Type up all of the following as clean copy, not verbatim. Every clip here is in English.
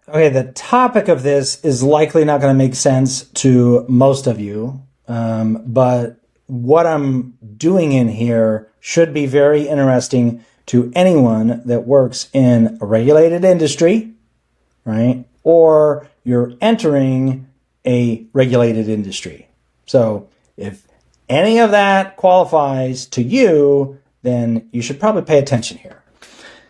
Okay, the topic of this is likely not going to make sense to most of you, but what I'm doing in here should be very interesting to anyone that works in a regulated industry, right? Or you're entering a regulated industry. So if any of that qualifies to you, then you should probably pay attention here.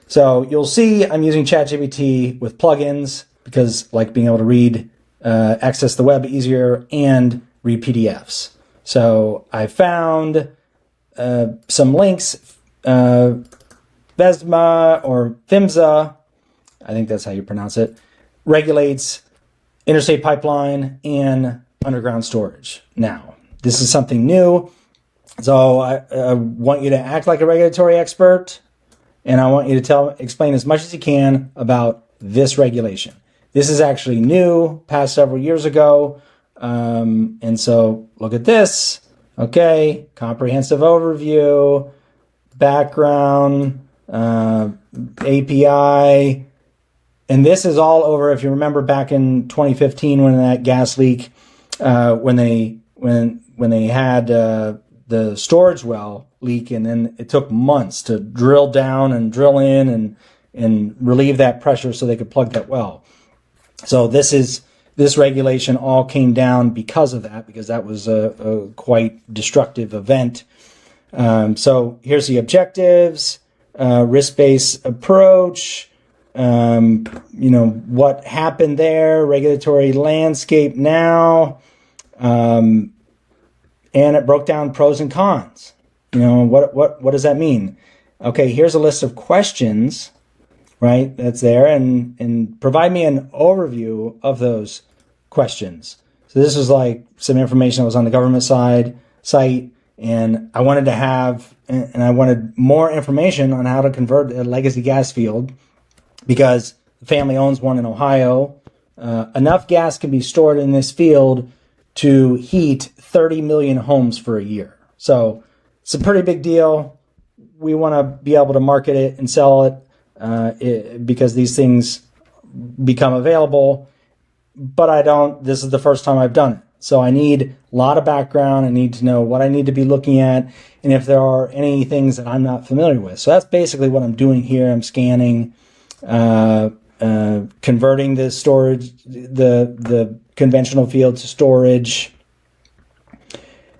So you'll see I'm using ChatGPT with plugins because I like being able to read, access the web easier and read PDFs. So I found some links, FESMA or PHMSA, I think that's how you pronounce it, regulates interstate pipeline and underground storage. Now, this is something new, so I want you to act like a regulatory expert, and I want you to explain as much as you can about this regulation. This is actually new, passed several years ago, and so look at this. Okay, comprehensive overview, background, API, and this is all over. If you remember back in 2015 when that gas leak, when they had the storage well leak, and then it took months to drill down and drill in and relieve that pressure so they could plug that well. So this regulation all came down because of that, because that was a quite destructive event. So here's the objectives, risk-based approach, what happened there, regulatory landscape now, and it broke down pros and cons. What does that mean? Okay, here's a list of questions, right? That's there, and provide me an overview of those questions. So this was like some information that was on the government site, and I wanted to have, and I wanted more information on how to convert a legacy gas field, because the family owns one in Ohio. Enough gas can be stored in this field to heat 30 million homes for a year. So it's a pretty big deal. We want to be able to market it and sell it, because these things become available, but this is the first time I've done it. So I need a lot of background. I need to know what I need to be looking at, and if there are any things that I'm not familiar with. So that's basically what I'm doing here. I'm scanning, converting the storage, the conventional field to storage,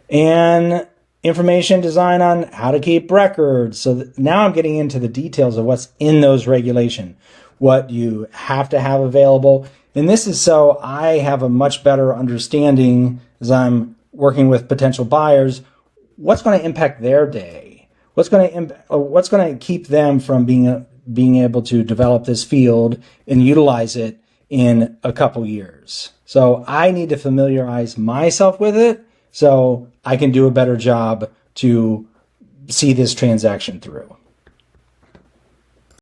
and information design on how to keep records. So now I'm getting into the details of what's in those regulations, what you have to have available. And this is so I have a much better understanding as I'm working with potential buyers, what's going to impact their day, what's going to keep them from being able to develop this field and utilize it in a couple years. So I need to familiarize myself with it so I can do a better job to see this transaction through.